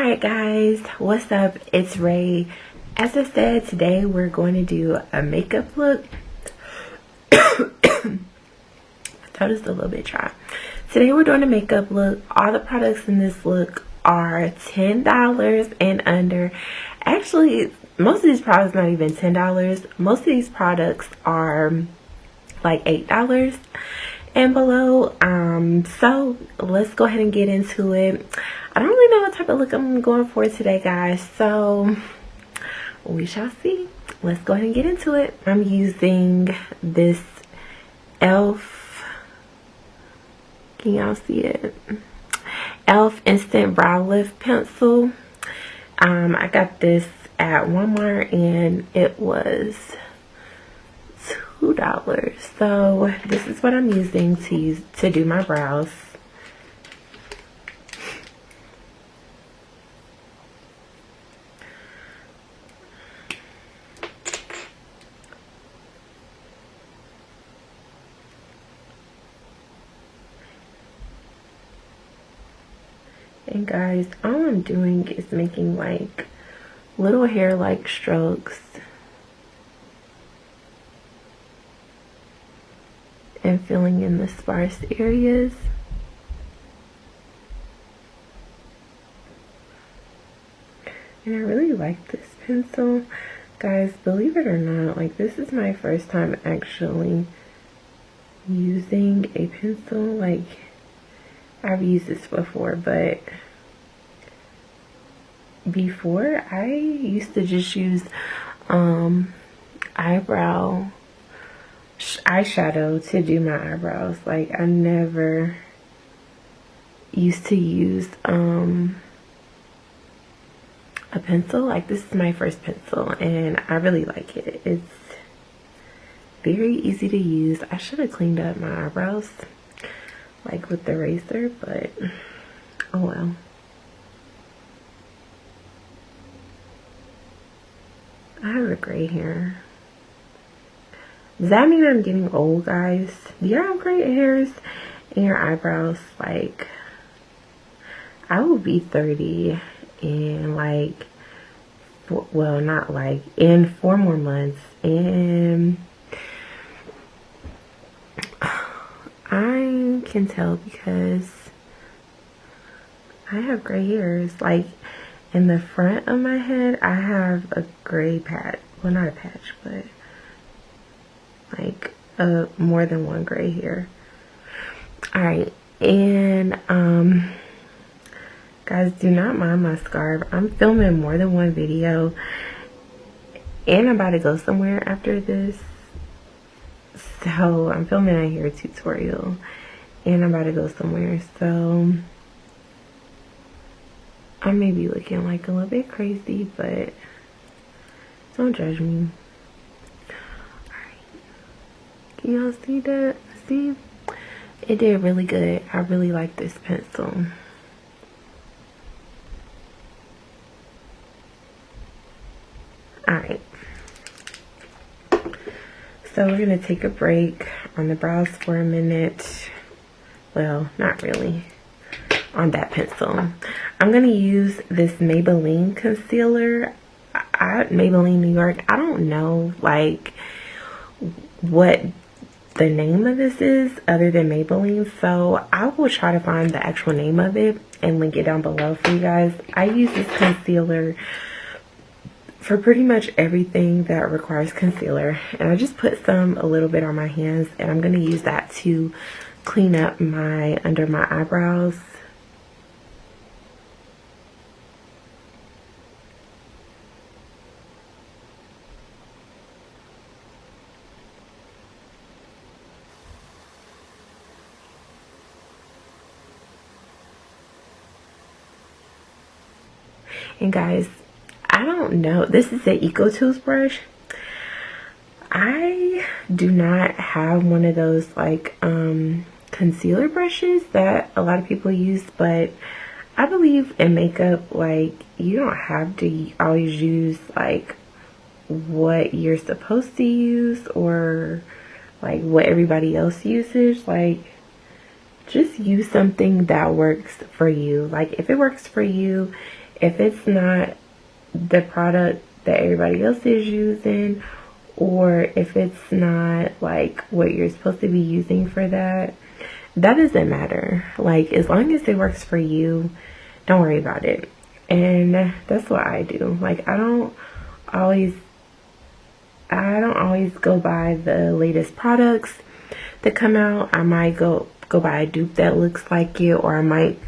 Alright guys, what's up? It's Ray. As I said, today we're going to do a makeup look. My throat is a little bit dry. Today we're doing a makeup look. All the products in this look are $10 and under. Actually, most of these products not even $10. Most of these products are like $8 and below. So let's go ahead and get into it. I don't really know what type of look I'm going for today, guys, so we shall see. Let's go ahead and get into it. I'm using this e.l.f. Can y'all see it? e.l.f. Instant Brow Lift Pencil. I got this at Walmart and it was $2. So this is what I'm using to do my brows. And guys, all I'm doing is making like little hair-like strokes and filling in the sparse areas. And I really like this pencil. Guys, believe it or not, like this is my first time actually using a pencil. Like I've used this before, but before I used to just use eyeshadow to do my eyebrows. Like I never used to use a pencil. Like this is my first pencil and I really like it. It's very easy to use. I should have cleaned up my eyebrows like with the razor, but oh well. I have a gray hair. Does that mean I'm getting old, guys? Do y'all have gray hairs in your eyebrows? Like, I will be 30 in like, well, not like, in 4 more months. And I can tell because I have gray hairs. Like in the front of my head, I have a gray patch. Well, not a patch, but like more than one gray hair. All right, and guys, do not mind my scarf. I'm filming more than one video, and I'm about to go somewhere after this. So I'm filming a hair tutorial and I'm about to go somewhere, so I may be looking like a little bit crazy, but don't judge me. Alright, can y'all see that? See, it did really good. I really like this pencil. Alright, so we're going to take a break on the brows for a minute. Well, not really on that pencil. I'm going to use this Maybelline Concealer. Maybelline New York. I don't know like what the name of this is other than Maybelline. So I will try to find the actual name of it and link it down below for you guys. I use this concealer for pretty much everything that requires concealer, and I just put some a little bit on my hands, and I'm going to use that to clean up my under my eyebrows. And guys, I don't know, this is the Ecotools brush. I do not have one of those like concealer brushes that a lot of people use, but I believe in makeup, like you don't have to always use like what you're supposed to use or like what everybody else uses. Like just use something that works for you. Like if it works for you if it's not the product that everybody else is using, or if it's not like what you're supposed to be using for that, that doesn't matter. Like, as long as it works for you, don't worry about it. And that's what I do. Like, I don't always go by the latest products that come out. I might go buy a dupe that looks like it, or I might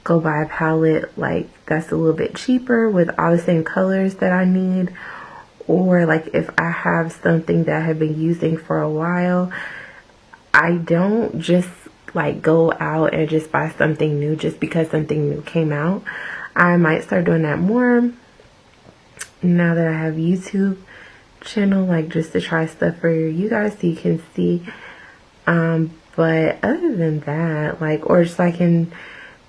go buy a palette like that's a little bit cheaper with all the same colors that I need. Or like if I have something that I have been using for a while, I don't just like go out and just buy something new just because something new came out. I might start doing that more now that I have YouTube channel, like just to try stuff for you guys so you can see. But other than that, like, or just I can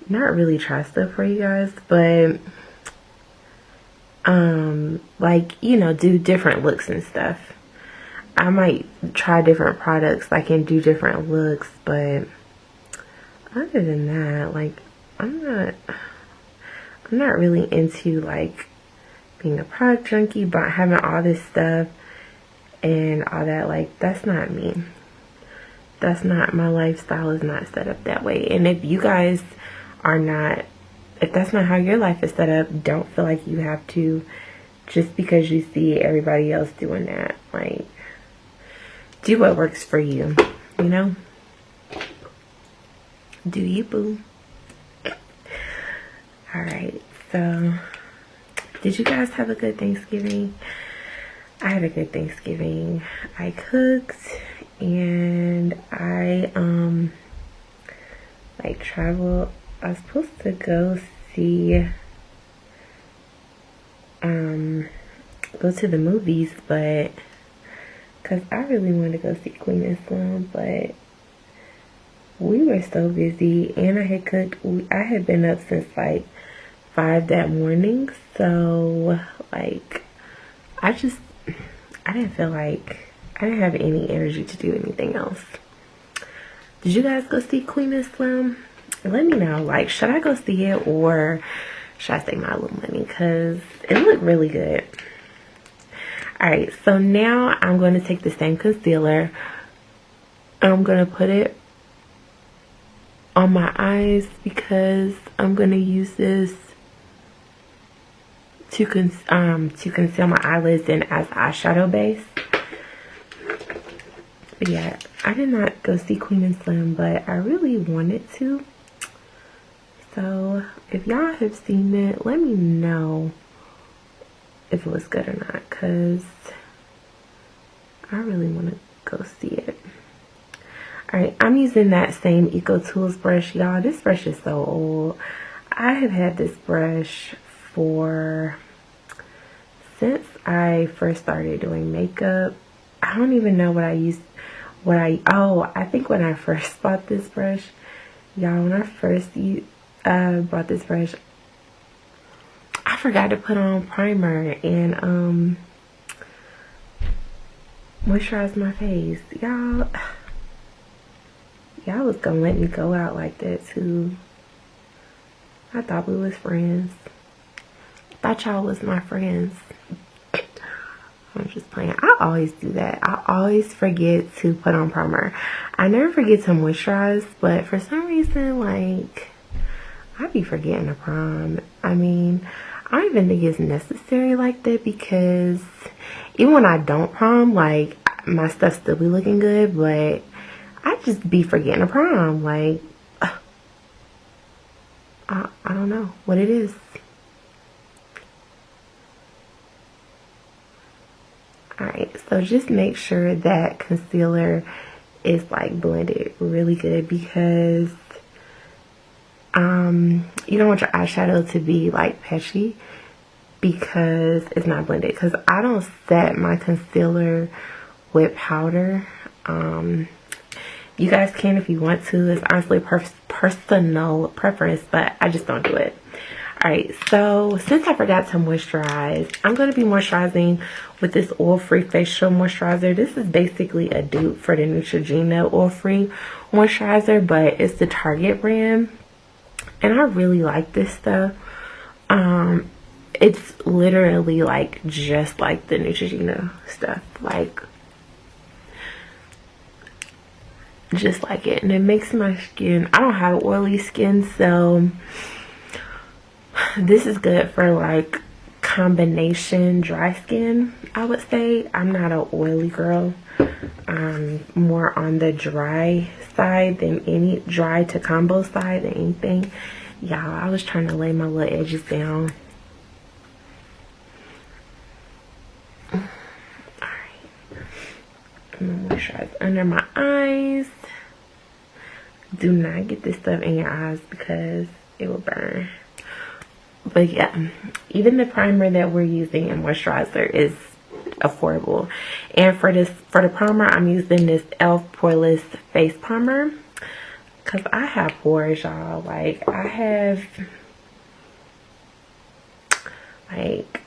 not really try stuff for you guys, but like, you know, do different looks and stuff. I might try different products, like, and do different looks, but other than that, like, I'm not really into like being a product junkie, but having all this stuff and all that. Like, that's not me. That's not, my lifestyle is not set up that way. And if you guys are not, if that's not how your life is set up, don't feel like you have to just because you see everybody else doing that. Like, do what works for you, you know? Do you, boo? Alright, so did you guys have a good Thanksgiving? I had a good Thanksgiving. I cooked and I like traveled. I was supposed to go see go to the movies, but because I really wanted to go see Queen and Slim, but we were so busy and I had cooked. I had been up since like 5 that morning, so like I didn't feel like, I didn't have any energy to do anything else. Did you guys go see Queen and Slim? Let me know, like, should I go see it or should I save my little money? Because it looked really good. Alright, so now I'm going to take the same concealer. I'm going to put it on my eyes because I'm going to use this to conceal my eyelids and as eyeshadow base. But yeah, I did not go see Queen and Slim, but I really wanted to. So if y'all have seen it, let me know if it was good or not, because I really want to go see it. Alright, I'm using that same Ecotools brush, y'all. This brush is so old. I have had this brush since I first started doing makeup. I don't even know what I used. I think when I first bought this brush, y'all, when I first bought this brush, I forgot to put on primer and moisturize my face. Y'all was gonna let me go out like that too. I thought we was friends. Thought y'all was my friends. I'm just playing. I always do that. I always forget to put on primer. I never forget to moisturize, but for some reason, like, I be forgetting to prime. I mean, I don't even think it's necessary like that, because even when I don't prime, like, my stuff still be looking good, but I just be forgetting to prime. Like, I don't know what it is. Alright, so just make sure that concealer is like blended really good, because you don't want your eyeshadow to be like patchy because it's not blended. Because I don't set my concealer with powder. You guys can if you want to. It's honestly personal preference, but I just don't do it. Alright, so since I forgot to moisturize, I'm going to be moisturizing with this oil-free facial moisturizer. This is basically a dupe for the Neutrogena oil-free moisturizer, but it's the Target brand. And I really like this stuff. It's literally like just like the Neutrogena stuff, like just like it. And it makes my skin, I don't have oily skin, so this is good for like combination dry skin, I would say. I'm not an oily girl. I'm more on the dry side than any, dry to combo side than anything. Y'all, I was trying to lay my little edges down. Alright. I'm gonna moisturize under my eyes. Do not get this stuff in your eyes because it will burn. But yeah, even the primer that we're using and moisturizer is affordable. And for the primer, I'm using this e.l.f. Poreless face primer because I have pores, y'all. Like, I have, like,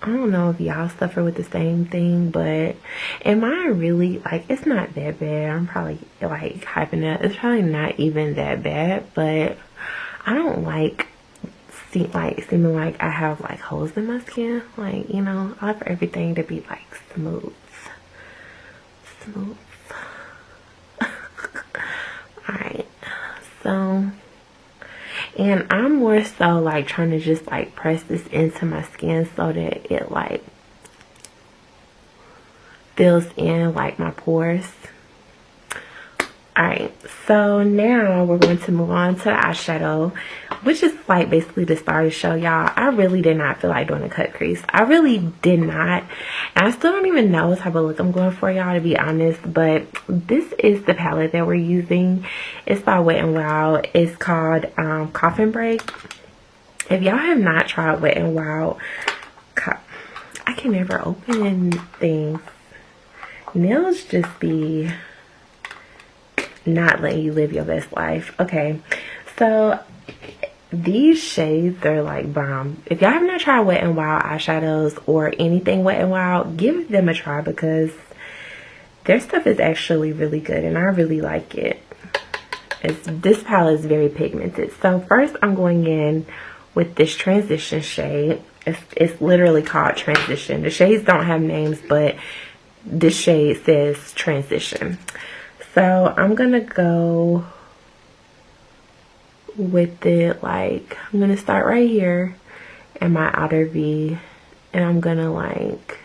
I don't know if y'all suffer with the same thing, but am I really, like, it's not that bad. I'm probably like hyping it. It's probably not even that bad, but I don't like seeming like I have like holes in my skin. Like, you know, I like for everything to be like smooth. Alright, so, and I'm more so like trying to just like press this into my skin so that it like fills in like my pores. Alright, so now we're going to move on to the eyeshadow, which is like basically the star of the show, y'all. I really did not feel like doing a cut crease. I really did not. And I still don't even know what type of look I'm going for, y'all, to be honest. But this is the palette that we're using. It's by Wet n Wild. It's called Coffin Break. If y'all have not tried Wet n Wild, I can never open things. Nails just be not letting you live your best life. Okay, so these shades are like bomb. If y'all have not tried Wet n Wild eyeshadows or anything Wet n Wild, give them a try because their stuff is actually really good and I really like it. This palette is very pigmented. So first I'm going in with this transition shade. It's literally called Transition. The shades don't have names, but this shade says Transition. So I'm gonna go with it, like, I'm gonna start right here in my outer V and I'm gonna like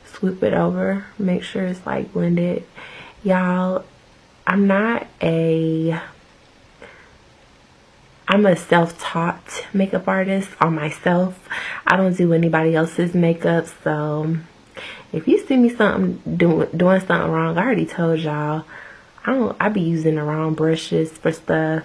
swoop it over, make sure it's like blended. Y'all, I'm a self-taught makeup artist on myself. I don't do anybody else's makeup, so if you see me doing something wrong, I already told y'all, I be using the wrong brushes for stuff.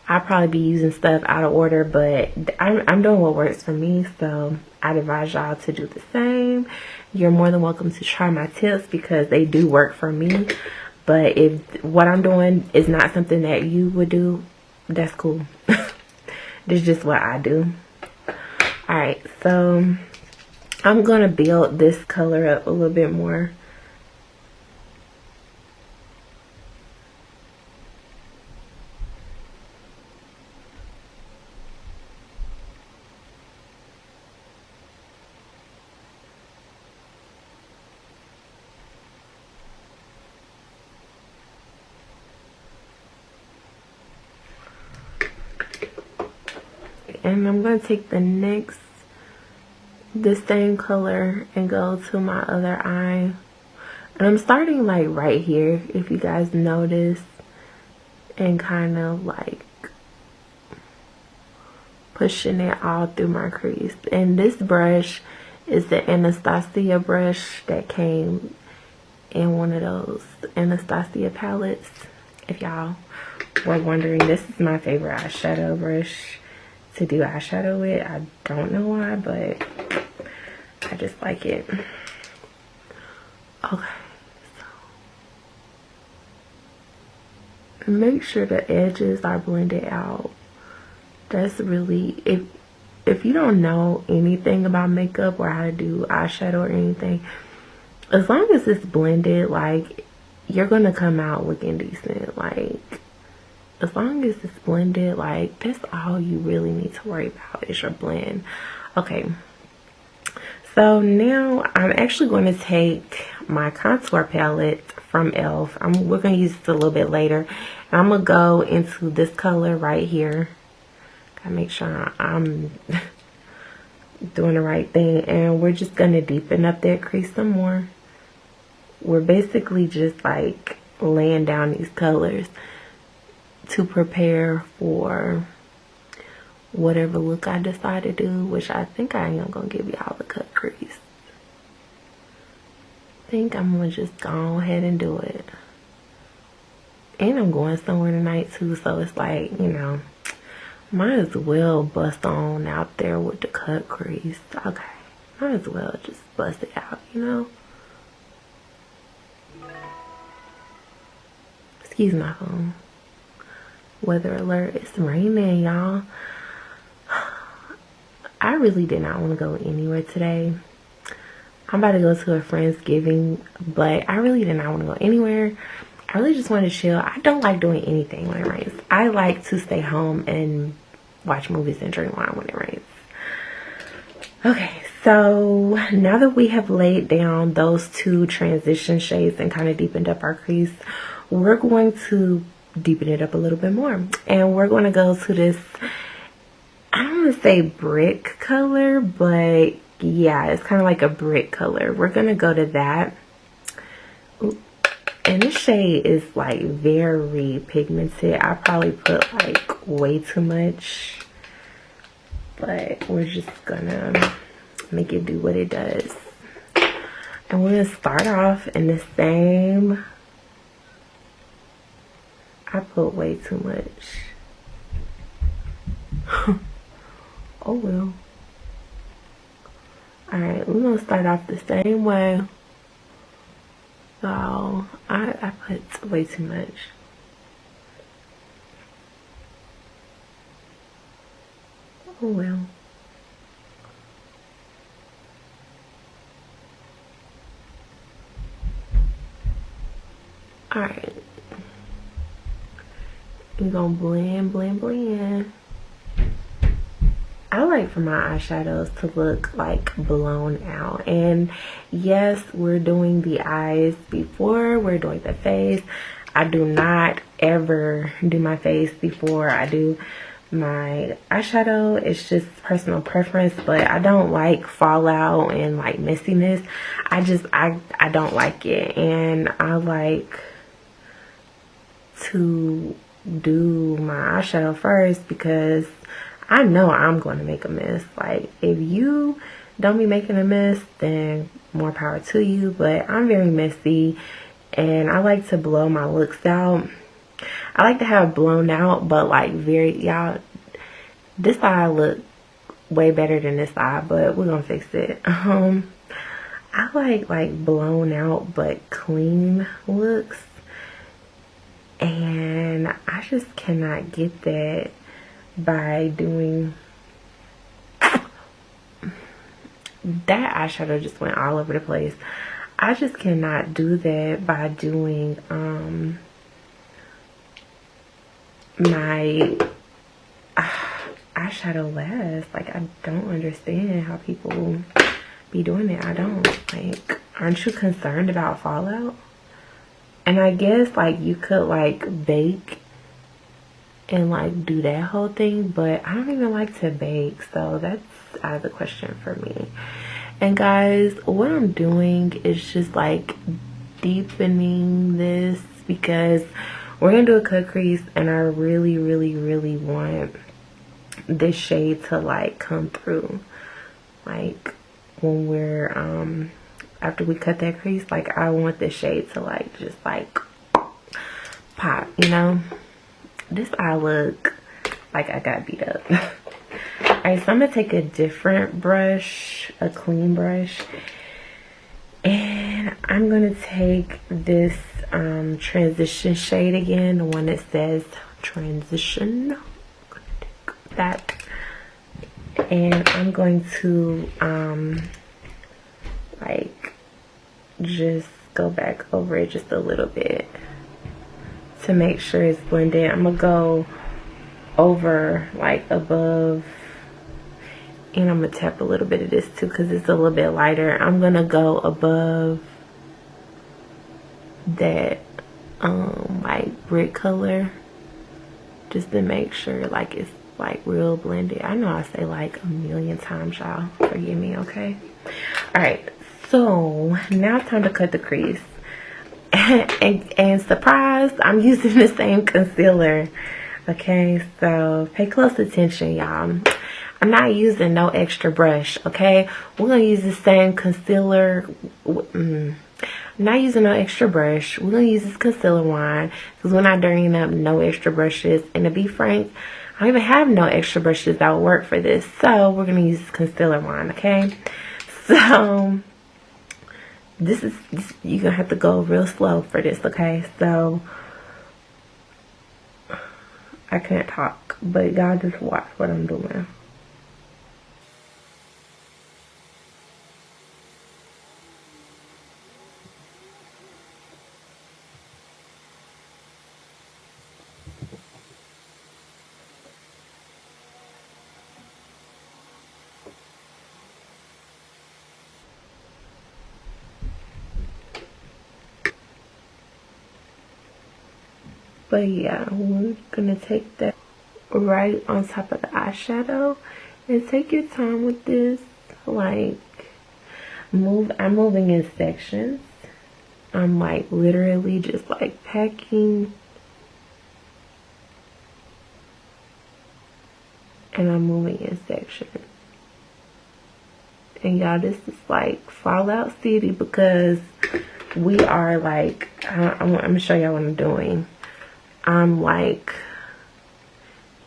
I probably be using stuff out of order, but I'm doing what works for me, so I'd advise y'all to do the same. You're more than welcome to try my tips because they do work for me. But if what I'm doing is not something that you would do, that's cool. This is just what I do. Alright, so I'm gonna build this color up a little bit more. And I'm going to take the same color and go to my other eye. And I'm starting like right here, if you guys notice, and kind of like pushing it all through my crease. And this brush is the Anastasia brush that came in one of those Anastasia palettes. If y'all were wondering, this is my favorite eyeshadow brush to do eyeshadow with. I don't know why, but I just like it. Okay, so make sure the edges are blended out. That's really, if you don't know anything about makeup or how to do eyeshadow or anything, as long as it's blended, like, you're gonna come out looking decent. Like, as long as it's blended, like that's all you really need to worry about is your blend. Okay, so now I'm actually going to take my contour palette from e.l.f. We're going to use this a little bit later. And I'm going to go into this color right here. Gotta make sure I'm doing the right thing. And we're just going to deepen up that crease some more. We're basically just like laying down these colors to prepare for whatever look I decide to do, which I think I am going to give y'all a cut crease. I think I'm going to just go ahead and do it. And I'm going somewhere tonight too, so it's like, you know, might as well bust on out there with the cut crease. Okay, might as well just bust it out, you know. Excuse my phone. Weather alert, it's raining, y'all. I really did not want to go anywhere today. I'm about to go to a Friendsgiving, but I really did not want to go anywhere. I really just want to chill. I don't like doing anything when it rains. I like to stay home and watch movies and drink wine when it rains. Okay, so now that we have laid down those two transition shades and kind of deepened up our crease, we're going to deepen it up a little bit more. And we're going to go to this, I don't want to say brick color, but yeah, it's kind of like a brick color. We're going to go to that. And this shade is like very pigmented. I probably put like way too much. But we're just gonna make it do what it does. And we're gonna start off in the same. I put way too much. Oh well. Alright, we're gonna start off the same way. So I put way too much. Oh well. Alright. We're gonna blend. I like for my eyeshadows to look like blown out. And yes, we're doing the eyes before we're doing the face. I do not ever do my face before I do my eyeshadow. It's just personal preference, but I don't like fallout and like messiness. I don't like it. And I like to do my eyeshadow first because I know I'm going to make a mess. Like, if you don't be making a mess, then more power to you. But I'm very messy, and I like to blow my looks out. I like to have blown out, but like y'all, this eye look way better than this eye, but we're gonna fix it. I like blown out but clean looks, and I just cannot get that by doing that. Eyeshadow just went all over the place. I just cannot do that by doing my eyeshadow last. Like, I don't understand how people be doing it. I don't. Like, aren't you concerned about fallout? And I guess like you could like bake and like do that whole thing, but I don't even like to bake, so that's out of the question for me. And guys, what I'm doing is just like deepening this because we're gonna do a cut crease, and I really want this shade to like come through. Like when we're after we cut that crease, like I want this shade to like just like pop, you know. This eye look like I got beat up. Alright, so I'm gonna take a different brush, a clean brush, and I'm gonna take this transition shade again, the one that says transition. I'm gonna take that, and I'm going to like just go back over it just a little bit to make sure it's blended. I'm gonna go over like above, and I'm gonna tap a little bit of this too because it's a little bit lighter. I'm gonna go above that like brick color just to make sure like it's like real blended. I know I say like a million times, y'all, forgive me, okay? All right, so now it's time to cut the crease. and surprise, I'm using the same concealer. Okay, so pay close attention, y'all. I'm not using no extra brush, okay? We're gonna use the same concealer. I'm not using no extra brush. We're gonna use this concealer wand because we're not dirtying up no extra brushes. And to be frank, I don't even have no extra brushes that will work for this. So we're gonna use this concealer wand, okay? So this you're gonna have to go real slow for this, okay? So I can't talk, but y'all just watch what I'm doing. But yeah, we're gonna take that right on top of the eyeshadow and take your time with this. Like, I'm moving in sections. I'm like literally just like packing, and I'm moving in sections. And y'all, this is like Fallout City because we are like, I'm gonna show y'all what I'm doing. I'm like,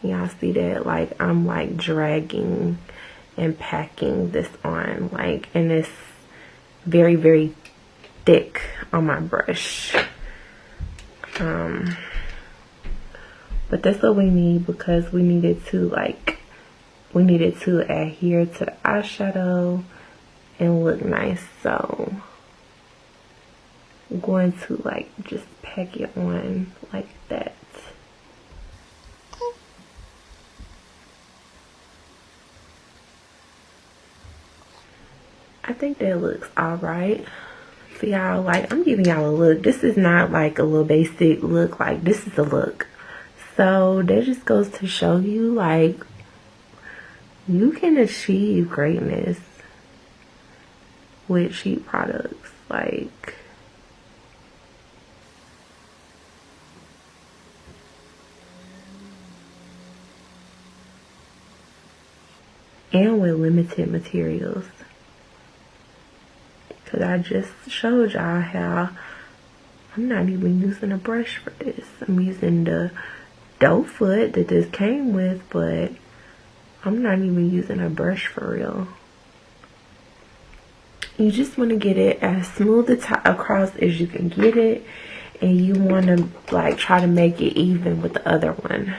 y'all see that? Like, I'm like dragging and packing this on, like, and it's very, very thick on my brush. But that's what we need because we needed to adhere to the eyeshadow and look nice. So I'm going to like just pack it on like that. I think that looks alright. So y'all, like, I'm giving y'all a look. This is not like a little basic look. Like, this is a look. So that just goes to show you, like, you can achieve greatness with cheap products. Like, and with limited materials. Because I just showed y'all how I'm not even using a brush for this. I'm using the doe foot that this came with, but I'm not even using a brush for real. You just want to get it as smooth across as you can get it, and you want to like try to make it even with the other one.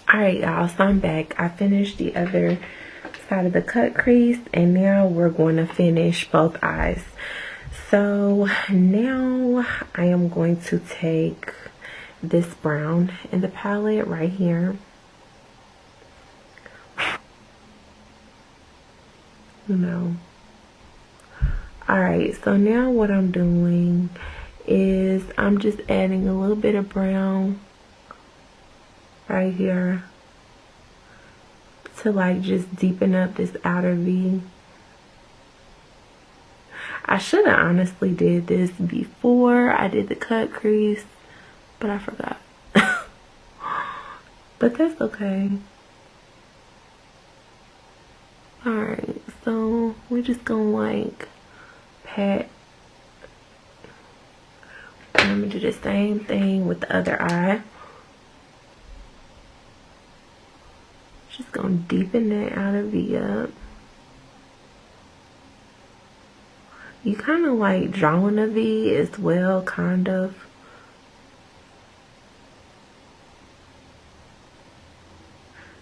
Alright, y'all, so I'm back. I finished the other side of the cut crease, and now we're going to finish both eyes. So now I am going to take this brown in the palette right here. Alright, so now what I'm doing is I'm just adding a little bit of brown right here to like just deepen up this outer V. I should have honestly did this before I did the cut crease, but I forgot. But that's okay. Alright, so we're just gonna like pat. I'm gonna do the same thing with the other eye. Just gonna deepen that outer V up. You kind of like drawing a V as well, kind of.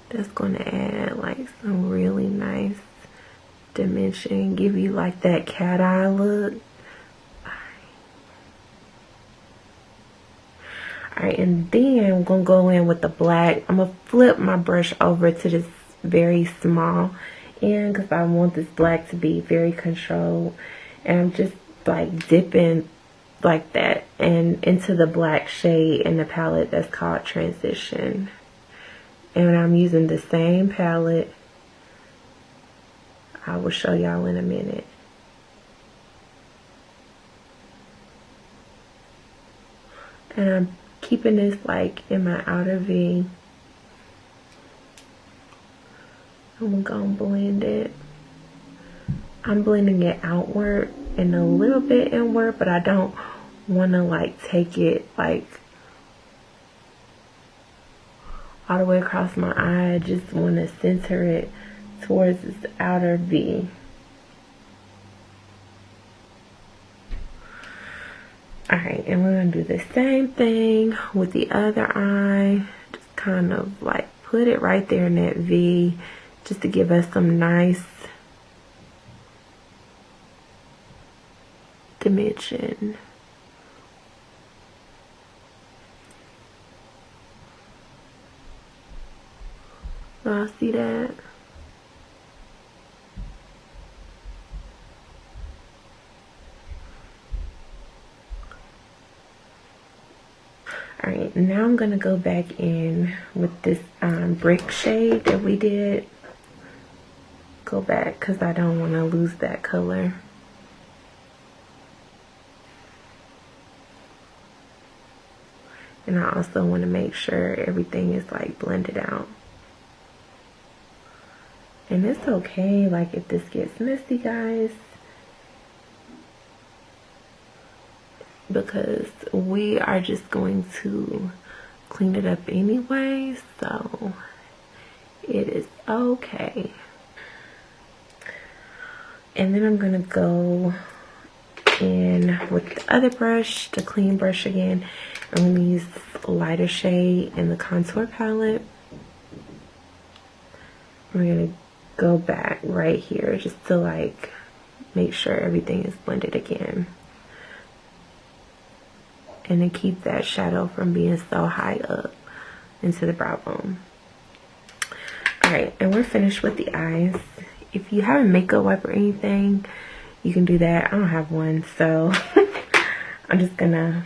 That's gonna add like some really nice dimension, give you like that cat eye look. Alright. Alright, and then I'm going to go in with the black. I'm going to flip my brush over to this very small end because I want this black to be very controlled. And I'm just like dipping like that and into the black shade in the palette that's called Transition. And I'm using the same palette. I will show y'all in a minute. And I'm keeping this like in my outer V. I'm gonna blend it. I'm blending it outward and a little bit inward, but I don't want to like take it like all the way across my eye. I just want to center it towards this outer V. Alright, and we're going to do the same thing with the other eye. Just kind of like put it right there in that V just to give us some nice dimension. Y'all see that? Alright, now I'm going to go back in with this brick shade that we did. Go back because I don't want to lose that color. And I also want to make sure everything is like blended out. And it's okay, like if this gets messy, guys, because we are just going to clean it up anyway, so it is okay. And then I'm gonna go in with the other brush, the clean brush again. I'm gonna use this lighter shade in the contour palette. We're gonna go back right here just to like make sure everything is blended again. And then keep that shadow from being so high up into the brow bone. Alright, and we're finished with the eyes. If you have a makeup wipe or anything, you can do that. I don't have one, so I'm just gonna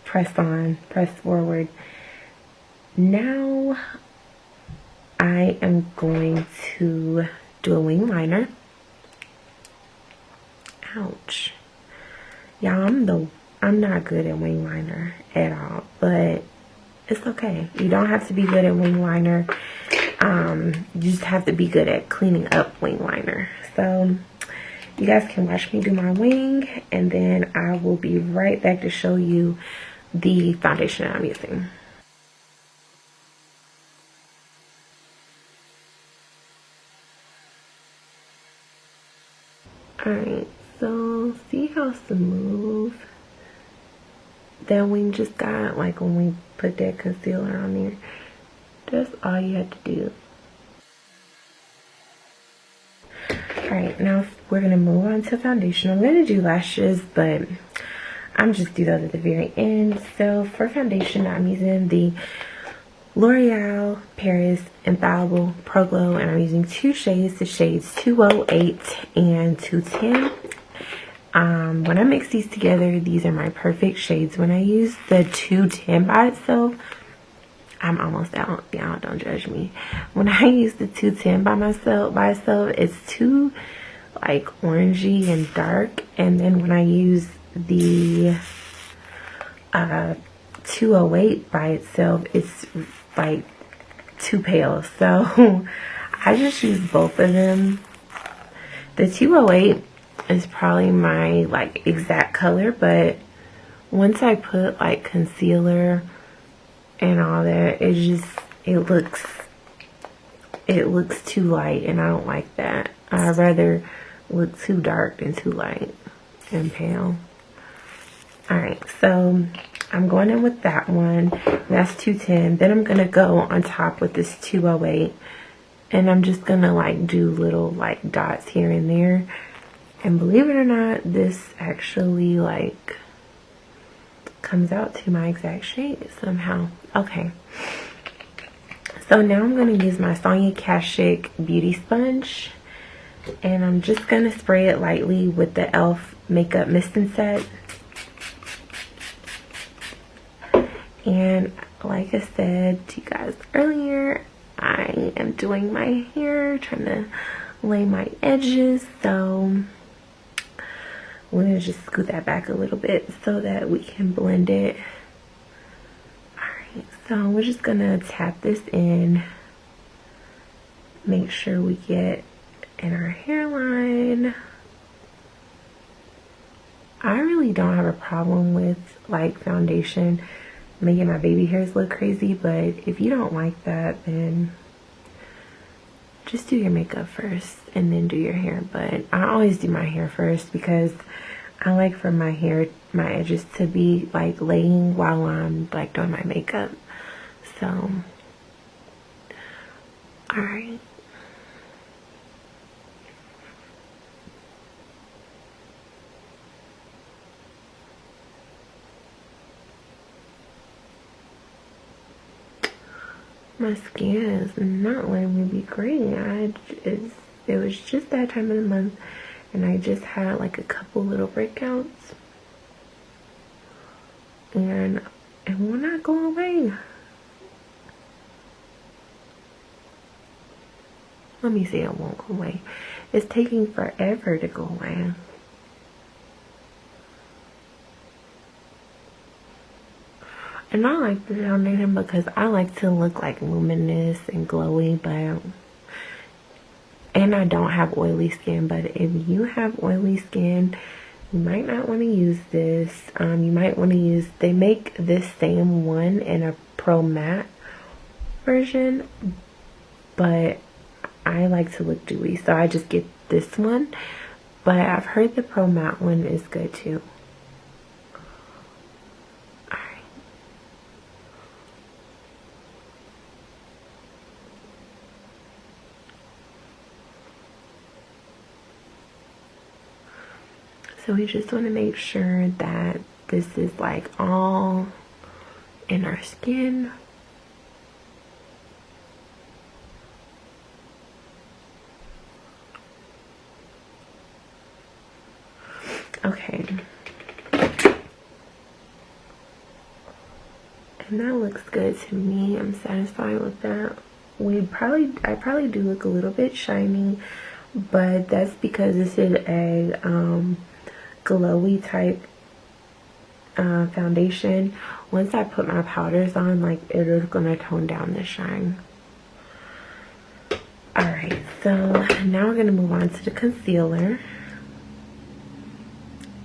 press forward. Now I am going to do a wing liner. Ouch. Y'all, I'm not good at wing liner at all, but it's okay. You don't have to be good at wing liner. You just have to be good at cleaning up wing liner. So you guys can watch me do my wing, and then I will be right back to show you the foundation that I'm using. Alright, so see how smooth that wing just got, like when we put that concealer on there. That's all you have to do. Alright, now we're going to move on to foundation. I'm going to do lashes, but I'm just do those at the very end. So for foundation, I'm using the L'Oreal Paris Infallible Pro Glow, and I'm using two shades, the shades 208 and 210. When I mix these together, these are my perfect shades. When I use the 210 by itself, I'm almost out. Y'all don't judge me. When I use the 210 by itself, it's too like orangey and dark. And then when I use the 208 by itself, it's like too pale. So I just use both of them. The 208 is probably my like exact color, but once I put like concealer and all that, it looks too light, and I don't like that. I'd rather look too dark than too light and pale. Alright, so I'm going in with that one. That's 210. Then I'm gonna go on top with this 208, and I'm just gonna like do little like dots here and there. And believe it or not, this actually like comes out to my exact shade somehow. Okay. So now I'm going to use my Sonia Kashuk beauty sponge. And I'm just going to spray it lightly with the e.l.f. makeup mist and set. And like I said to you guys earlier, I am doing my hair, trying to lay my edges. So I'm going to just scoot that back a little bit so that we can blend it. Alright, so we're just going to tap this in. Make sure we get in our hairline. I really don't have a problem with like foundation making my baby hairs look crazy, but if you don't like that, then just do your makeup first and then do your hair. But I always do my hair first because I like for my hair, my edges to be like laying while I'm like doing my makeup. So alright. My skin is not letting me be great. It was just that time of the month, and I just had like a couple little breakouts, and it will not go away. Let me see, it won't go away. It's taking forever to go away. And I like the foundation because I like to look like luminous and glowy, and I don't have oily skin. But if you have oily skin, you might not want to use this. You might want to use, they make this same one in a Pro Matte version, but I like to look dewy, so I just get this one. But I've heard the Pro Matte one is good too. So we just want to make sure that this is like all in our skin. Okay. And that looks good to me. I'm satisfied with that. I probably do look a little bit shiny, but that's because this is a glowy type foundation. Once I put my powders on, like, it is gonna tone down the shine. Alright, so now we're gonna move on to the concealer.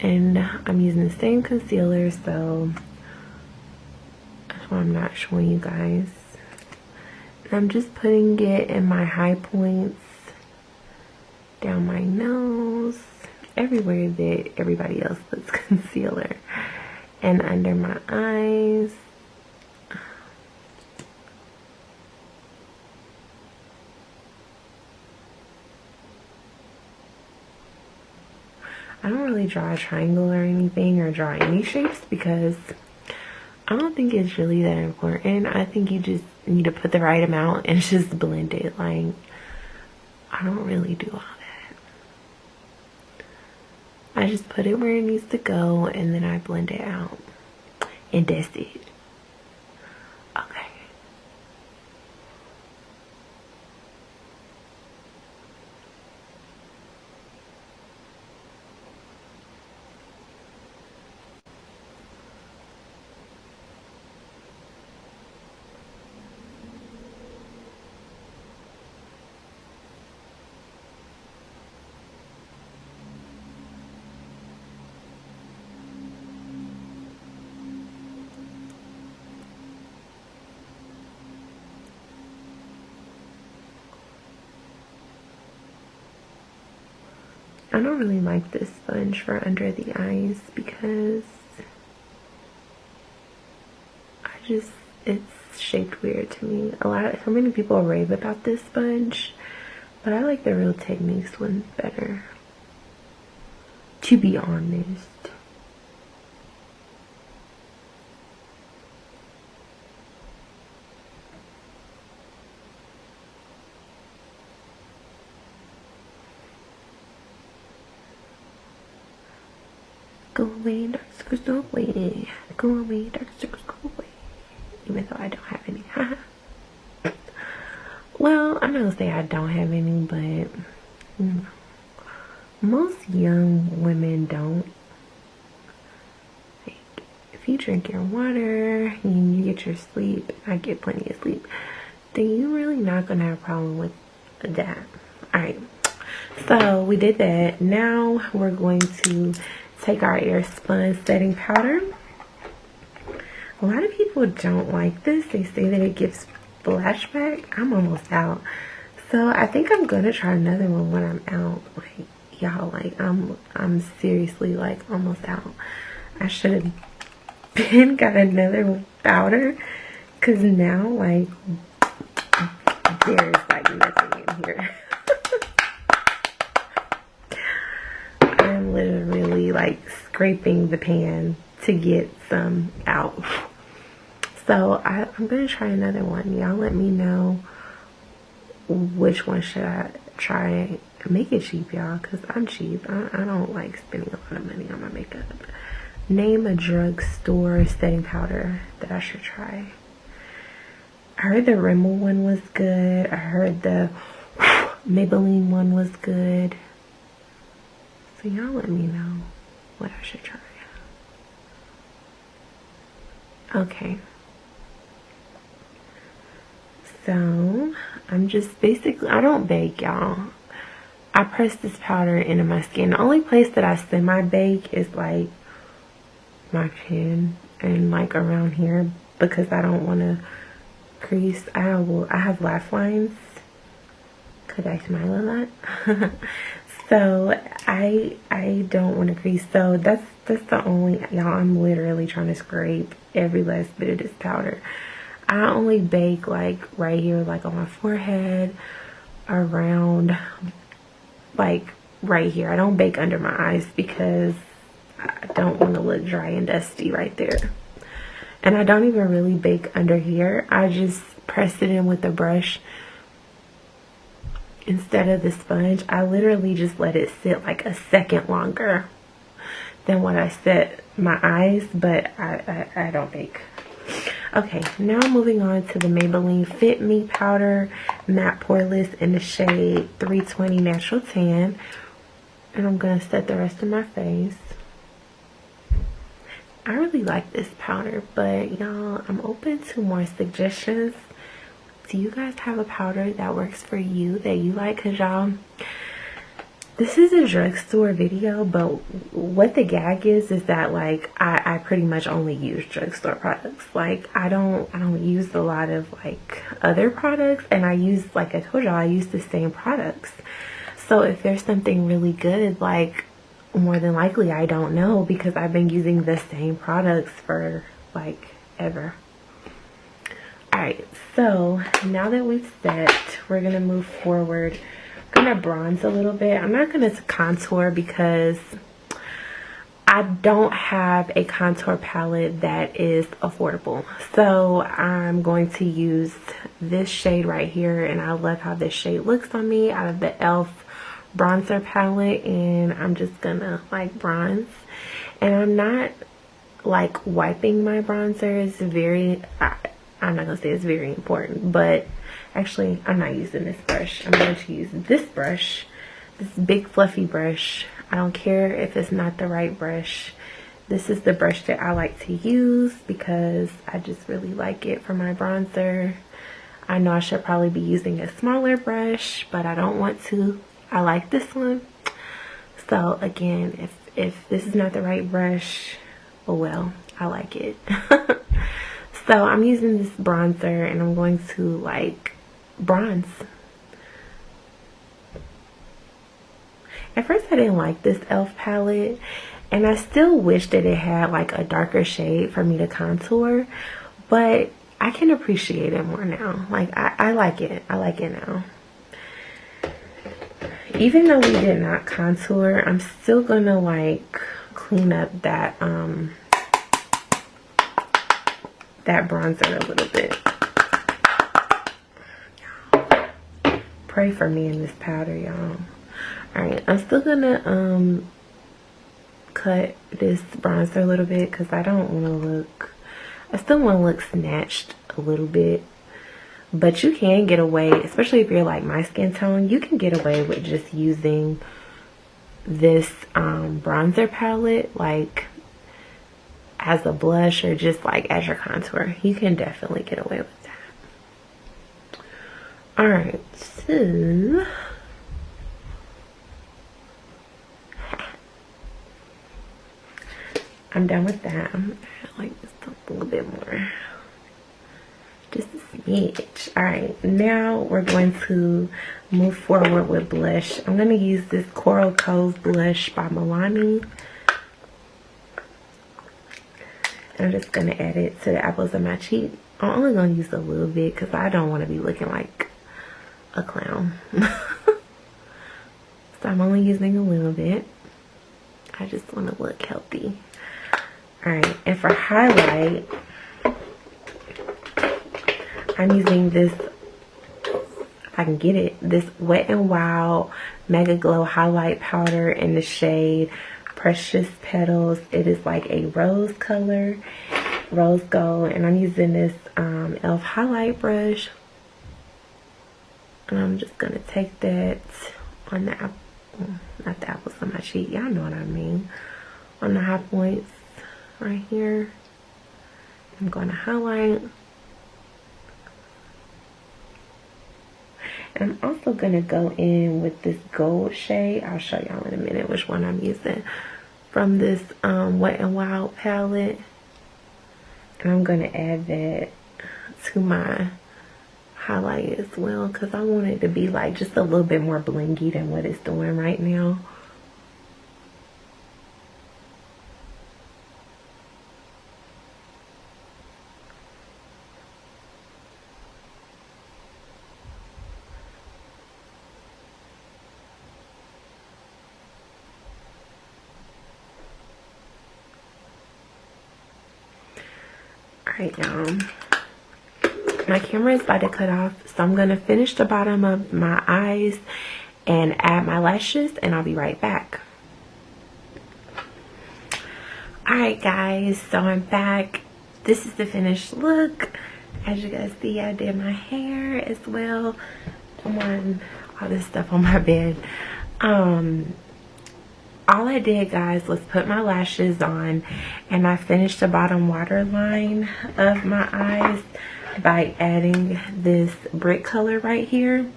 And I'm using the same concealer, so that's why I'm not showing you guys. And I'm just putting it in my high points, down my nose, everywhere that everybody else puts concealer, and under my eyes. I don't really draw a triangle or anything, or draw any shapes, because I don't think it's really that important. I think you just need to put the right amount and just blend it. Like, I don't really do all that. I just put it where it needs to go, and then I blend it out, and that's it. Okay. I don't really like this sponge for under the eyes because it's shaped weird to me. So many people rave about this sponge, but I like the Real Techniques one better, to be honest. Go away, dark circles, go away. Go away, dark circles, go away. Even though I don't have any. Well, I'm not gonna say I don't have any, but most young women don't. Like, if you drink your water and you get your sleep, I get plenty of sleep, then you're really not gonna have a problem with that. Alright, so we did that. Now we're going to take our Airspun setting powder. A lot of people don't like this. They say that it gives flashback. I'm almost out, so I think I'm gonna try another one when I'm out. Like, y'all, like I'm seriously like almost out. I should have been got another powder, because now like there's like nothing in here. I'm literally like scraping the pan to get some out. So I'm gonna try another one. Y'all let me know which one should I try. Make it cheap, y'all, because I'm cheap. I don't like spending a lot of money on my makeup. Name a drugstore setting powder that I should try. I heard the Rimmel one was good. I heard the Maybelline one was good. So y'all let me know what I should try. Okay. So I'm just basically, I don't bake, y'all. I press this powder into my skin. The only place that I semi-bake is like my chin and like around here, because I don't want to crease. I have laugh lines because I smile a lot. So I don't want to crease. So that's the only, y'all, I'm literally trying to scrape every last bit of this powder. I only bake like right here, like on my forehead, around like right here. I don't bake under my eyes because I don't want to look dry and dusty right there. And I don't even really bake under here. I just press it in with the brush instead of the sponge. I literally just let it sit like a second longer than what I set my eyes, but I don't bake. Okay, now moving on to the Maybelline Fit Me powder, matte poreless in the shade 320 Natural Tan, and I'm gonna set the rest of my face. I really like this powder, but y'all, I'm open to more suggestions. Do you guys have a powder that works for you that you like? Cause y'all, this is a drugstore video, but what the gag is that like I pretty much only use drugstore products. Like I don't use a lot of like other products, and I use, like I told y'all, I use the same products. So if there's something really good, like more than likely I don't know, because I've been using the same products for like ever. Alright, so now that we've set, we're gonna move forward. I'm gonna bronze a little bit. I'm not gonna contour because I don't have a contour palette that is affordable. So I'm going to use this shade right here, and I love how this shade looks on me out of the e.l.f. bronzer palette, and I'm just gonna like bronze. And I'm not like wiping my bronzer. It's very, I'm not gonna say it's very important, but actually, I'm not using this brush. I'm going to use this brush, this big fluffy brush. I don't care if it's not the right brush. This is the brush that I like to use because I just really like it for my bronzer. I know I should probably be using a smaller brush, but I don't want to. I like this one. So again, if this is not the right brush, oh well, I like it. So I'm using this bronzer, and I'm going to like bronze. At first I didn't like this e.l.f. palette, and I still wish that it had like a darker shade for me to contour, but I can appreciate it more now. Like I like it. I like it now. Even though we did not contour, I'm still gonna like clean up that that bronzer a little bit. Pray for me in this powder, y'all. Alright, I'm still gonna cut this bronzer a little bit because I don't want to look, I still want to look snatched a little bit. But you can get away, especially if you're like my skin tone, you can get away with just using this bronzer palette like as a blush or just like as your contour. You can definitely get away with that. Alright, so I'm done with that. I like this a little bit more. Just a smidge. Alright, now we're going to move forward with blush. I'm going to use this Coral Cove blush by Milani. And I'm just going to add it to the apples of my cheek. I'm only going to use a little bit because I don't want to be looking like a clown. So I'm only using a little bit. I just want to look healthy. Alright, and for highlight, I'm using this, if I can get it, this Wet n Wild Mega Glow Highlight Powder in the shade Precious Petals. It is like a rose color, rose gold, and I'm using this e.l.f. highlight brush. And I'm just going to take that on the apple, not the apples on my cheek, y'all know what I mean, on the high points right here. I'm going to highlight. And I'm also going to go in with this gold shade. I'll show y'all in a minute which one I'm using from this Wet n Wild palette. And I'm going to add that to my highlight as well because I want it to be like just a little bit more blingy than what it's doing right now. Alright, y'all. My camera is about to cut off, so I'm going to finish the bottom of my eyes and add my lashes, and I'll be right back. Alright, guys, so I'm back. This is the finished look. As you guys see, I did my hair as well. I'm on all this stuff on my bed. All I did, guys, was put my lashes on, and I finished the bottom waterline of my eyes by adding this brick color right here.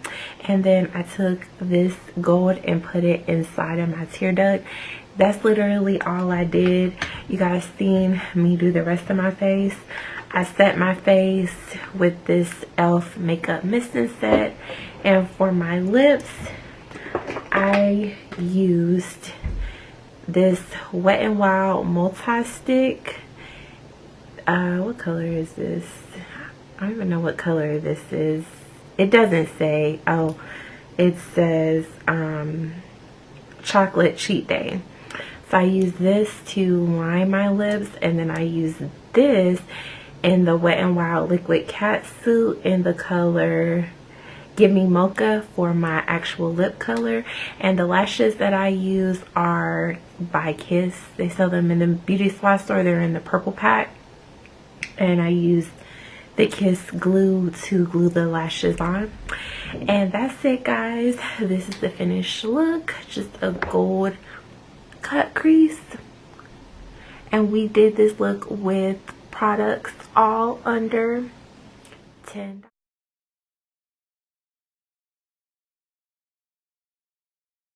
And then I took this gold and put it inside of my tear duct. That's literally all I did. You guys seen me do the rest of my face. I set my face with this e.l.f. makeup misting set, and for my lips I used this Wet n Wild multi-stick. What color is this? I don't even know what color this is. It doesn't say. Oh, it says chocolate cheat day. So I use this to line my lips, and then I use this in the Wet n Wild liquid catsuit in the color Give Me Mocha for my actual lip color. And the lashes that I use are by Kiss. They sell them in the beauty supply store. They're in the purple pack. And I use the Kiss glue to glue the lashes on. And that's it, guys. This is the finished look. Just a gold cut crease. And we did this look with products all under $10.